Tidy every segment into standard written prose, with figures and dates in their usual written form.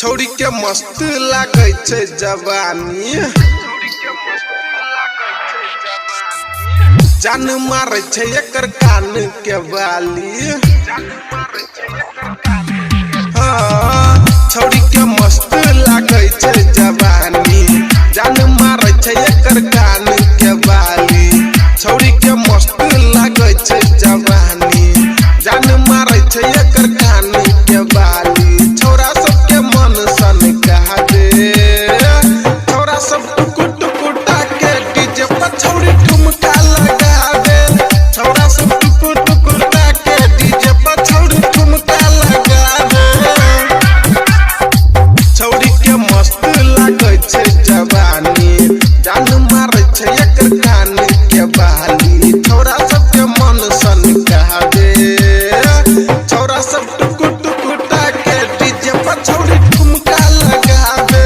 छौड़ी के मस्त लागे छे जवानी, जान मारे छे एकर कान के बाली। छौड़ी के मस्त लागे छे जवानी, जान मारे छे एकर कान के बाली। छौड़ी के मस्त लागे छे जवानी, जान मारे छे एकर कान के बाली। छौरा सबके मन सन कहा दे, छौरा सब टुकु टुकु टाके डीजे पर छौड़ी ठुमका लगा दे। छौरा सब टुकु टुकु टाके डीजे पर छौड़ी ठुमका लगा दे। छौड़ी के मस्त लागे छे जवानी, जान मारे छे एकर कान के बाली। छौरा सबके मन सन कहा दे, छौरा सब टुकु टुकु टाके डीजे पर छौड़ी ठुमका लगा दे।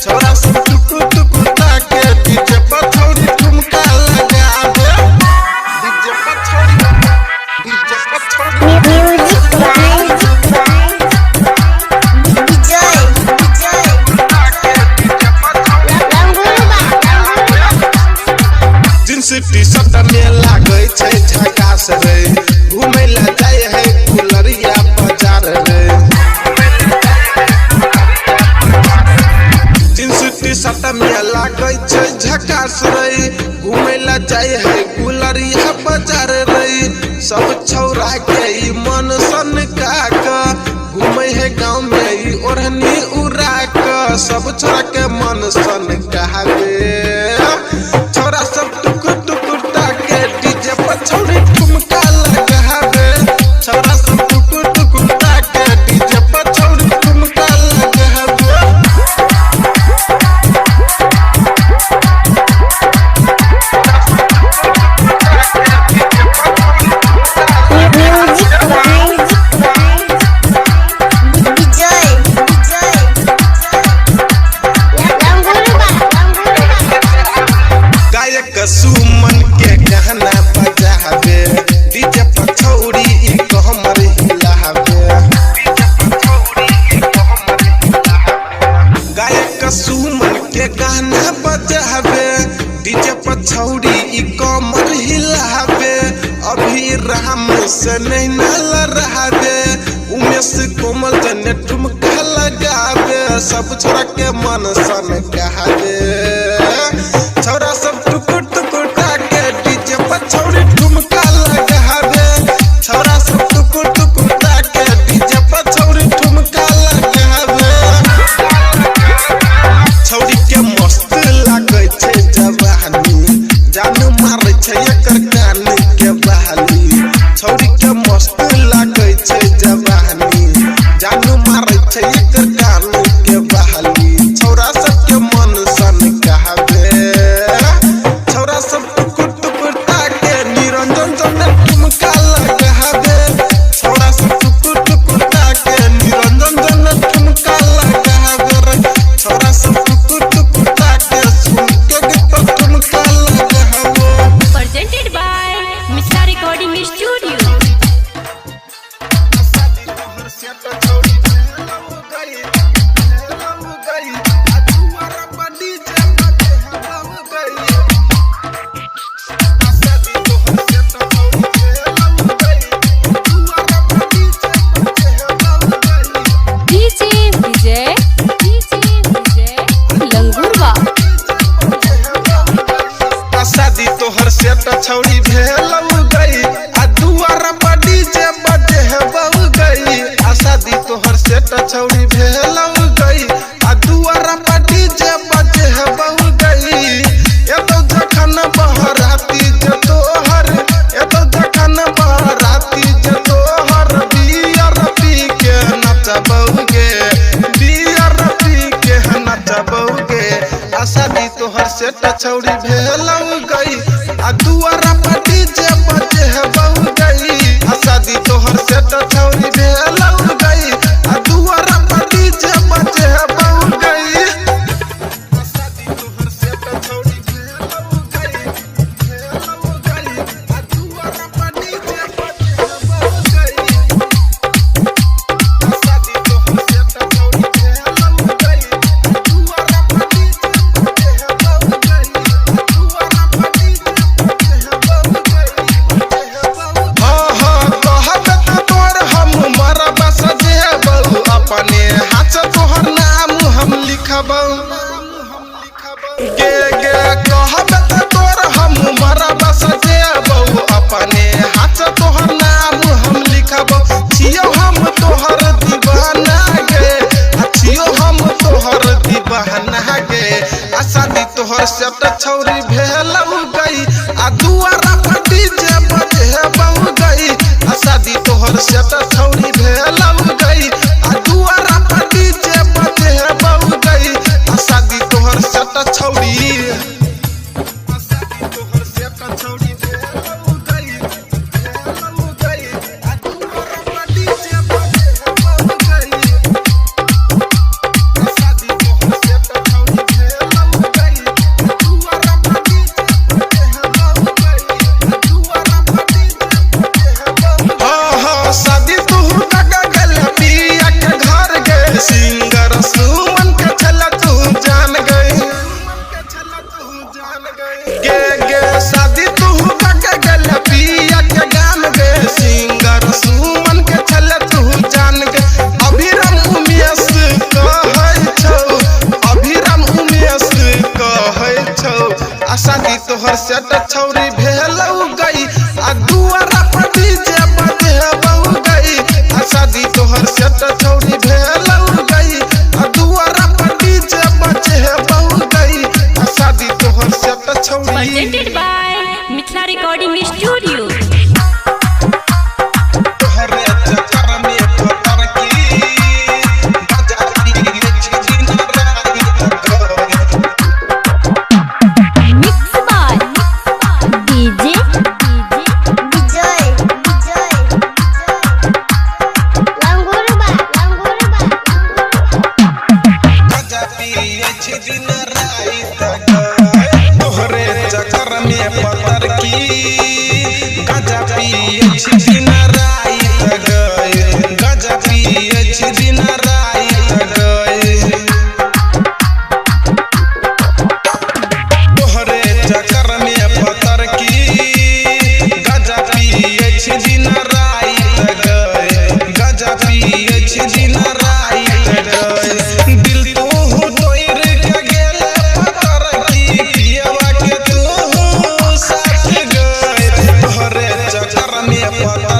छौरा सब टुकु टुकु टाके डीजे पर छौड़ी ठुमका लगा दे। डीजे पर छौड़ी, डीजे पर छौड़ी। Music by jeans T-shirt में लागे छे झकास रे, घूमे ला जाए है गुलरिया बाजार रे। जींस टी शर्ट में लागे छे झकास रे, घूमे ला जाए है गुलरिया बाजार रे। सब छौरा के ई मन सन काक, घूमे है गाँव में ई ओढ़नी उड़ा क। सब छोरा के मन सन कहावे, छोरा सब टुकुर टुकुर टाके डीजे पर छौड़ी ठुमका लगावे। छोरा सब टुकुर टुकुर टाके डीजे पर छौड़ी ठुमका लगावे। म्यूजिक बाय गायक सुमन के गाना बजावे, डीजे पर छौड़ी ई कमर हिलावे। गायक सुमन के गाना बजावे, डीजे पर छौड़ी ई कमर हिलावे। अभी राम से नहीं न रहावे, उमेश कोमल जने ठुमका लगावे। सब छोरा के मन सन कहावे, छौरा सब टुकुर टुकुर टाके डीजे पर छौड़ी ठुमका लगावे। छौरा सब टुकुर टुकुर टाके डीजे पर छौड़ी ठुमका लगावे। छौड़ी के मस्त लागे छे जवानी, जान मारे छे एकर कान के बाली। छौड़ी के मस्त लागे छे जवानी, जान मारे छे एकर कान के बाली। छौरा सबके मन सन कहावे, छौरा सब टुकुर टुकुर टाके निरंजन जने ठुमका लगावे। छौरा सब टुकुर टुकुर टाके निरंजन जने ठुमका लगावे। छौरा सब टुकुर टुकुर टाके सुन के गीत पर ठुमका लगावे। Presented by Mr. Recording Studio. DJ Vijay Langurwa शादी तोहर से त छौड़ी भेलौ गई, आ दुआरा पर डीजे बजे है बहु गई। आ शादी तोहर से त छौड़ी भेलौ गई, आ दुआरा पर डीजे बजे है बहु गई। ए तो जखन बहराती जे तोहर, ए तो जखन बहराती जे तोहर। बियर पी के नचबौगे, बियर पी के नचबौगे। आ शादी तोहर से त छौड़ी भेलौ गई, आ दुआरा पर डीजे बजे है बहु गई। आ शादी तोहर से त छौड़ी भेलौ गई, आ दुआरा पर डीजे बजे है बहु गई। आ शादी तोहर से त छौड़ी भेलौ गई, भेलौ गई। आ दुआरा पर डीजे बजे है बहु गई। आ शादी तोहर से त छौड़ी भेलौ भेलौ गई आ दुआरा पर डीजे बजे बहु गई आ शादी तोहर सेट छौड़ी भेलौ गई आ दुआरा पर डीजे बजे बहु गई आ शादी तोहर सेट छौड़ी Presented by Mithila Recording Studio. तोहरे चक्कर में पतर की बजाती छिन राई Mixed by DJ Vijay Langurba बजाती छिन राई तोहरे चक्कर में पतर की गजा पिए छिन राई गए गजा पिए छिन राई गए तोहरे चक्कर में पतर की गजा पिए छिन राई गए गजा पिए छिन राई गए दिल तू तोइर के गेल पतर की पियवा के तू साथ गए तोहरे चक्कर में पतर